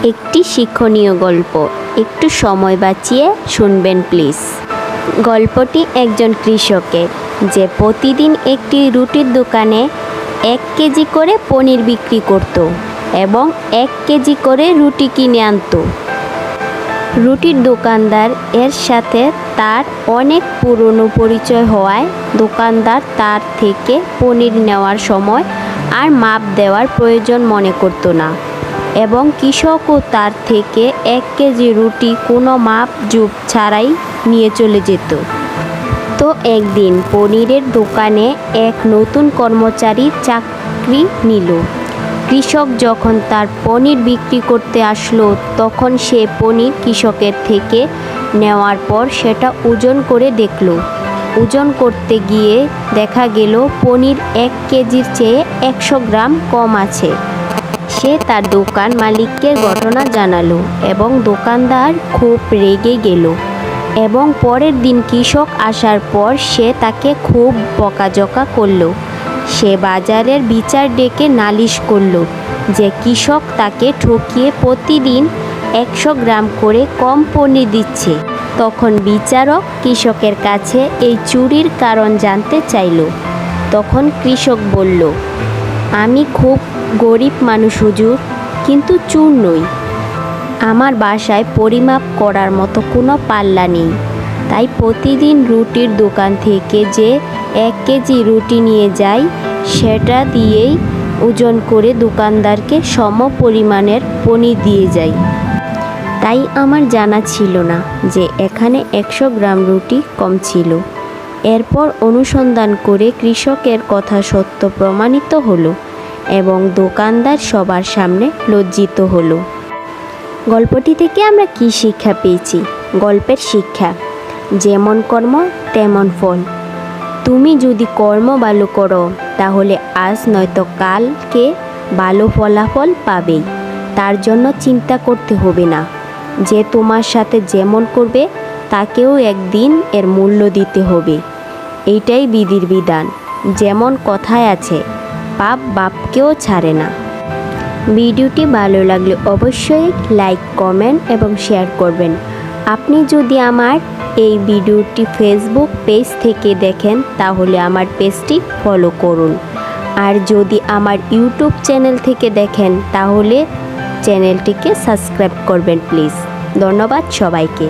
একটি শিক্ষণীয় গল্প, একটু সময় বাঁচিয়ে শুনবেন প্লিজ। গল্পটি একজন কৃষকের, যে প্রতিদিন একটি রুটির দোকানে 1 কেজি করে পনির বিক্রি করত এবং 1 কেজি করে রুটি কিনে আনত। রুটির দোকানদার এর সাথে তার অনেক পুরনো পরিচয় হওয়ায় দোকানদার তার থেকে পনির নেওয়ার সময় আর মাপ দেওয়ার প্রয়োজন মনে করত না এবং কৃষকও তার থেকে 1 কেজি রুটি কোনো মাপ জোপ ছাড়াই নিয়ে চলে যেত। তো একদিন পনিরের দোকানে এক নতুন কর্মচারী চাকরি নিল। কৃষক যখন তার পনির বিক্রি করতে আসলো, তখন সে পনির কৃষকের থেকে নেওয়ার পর সেটা ওজন করে দেখল। ওজন করতে গিয়ে দেখা গেল পনির 1 কেজির চেয়ে 100 গ্রাম কম আছে। সে তার দোকান মালিককে ঘটনা জানালো এবং দোকানদার খুব রেগে গেল এবং পরের দিন কৃষক আসার পর সে তাকে খুব বকাঝকা করল। সে বাজারের বিচার ডেকে নালিশ করল যে কৃষক তাকে ঠকিয়ে প্রতিদিন 100 গ্রাম করে কম পনির দিচ্ছে। তখন বিচারক কৃষকের কাছে এই চুরির কারণ জানতে চাইল। তখন কৃষক বলল, আমি খুব গরিব মানুষ হুজুর, কিন্তু চোর নই। আমার বাসায় পরিমাপ করার মতো কোনো পাল্লা নেই, তাই প্রতিদিন রুটির দোকান থেকে যে 1 কেজি রুটি নিয়ে যাই সেটা দিয়েই ওজন করে দোকানদারকে সম পরিমাণের পনির দিয়ে যাই। তাই আমার জানা ছিল না যে এখানে 100 গ্রাম রুটি কম ছিল। এরপর অনুসন্ধান করে কৃষকের কথা সত্য প্রমাণিত হলো এবং দোকানদার সবার সামনে লজ্জিত হলো। গল্পটি থেকে আমরা কি শিক্ষা পেয়েছি? গল্পের শিক্ষা, যেমন কর্ম তেমন ফল। তুমি যদি কর্ম ভালো করো তাহলে আজ নয়তো কালকে ভালো ফলাফল পাবেই। তার জন্য চিন্তা করতে হবে না। যে তোমার সাথে যেমন করবে তাকেও একদিন এর মূল্য দিতে হবে। এইটাই বিধির বিধান। যেমন কথায় আছে, পাপ বাপকেও ছাড়ে না। ভিডিওটি ভালো লাগলে অবশ্যই লাইক, কমেন্ট এবং শেয়ার করবেন। আপনি যদি আমার এই ভিডিওটি ফেসবুক পেজ থেকে দেখেন তাহলে আমার পেজটি ফলো করুন, আর যদি আমার ইউটিউব চ্যানেল থেকে দেখেন তাহলে চ্যানেলটিকে সাবস্ক্রাইব করবেন প্লিজ। ধন্যবাদ সবাইকে।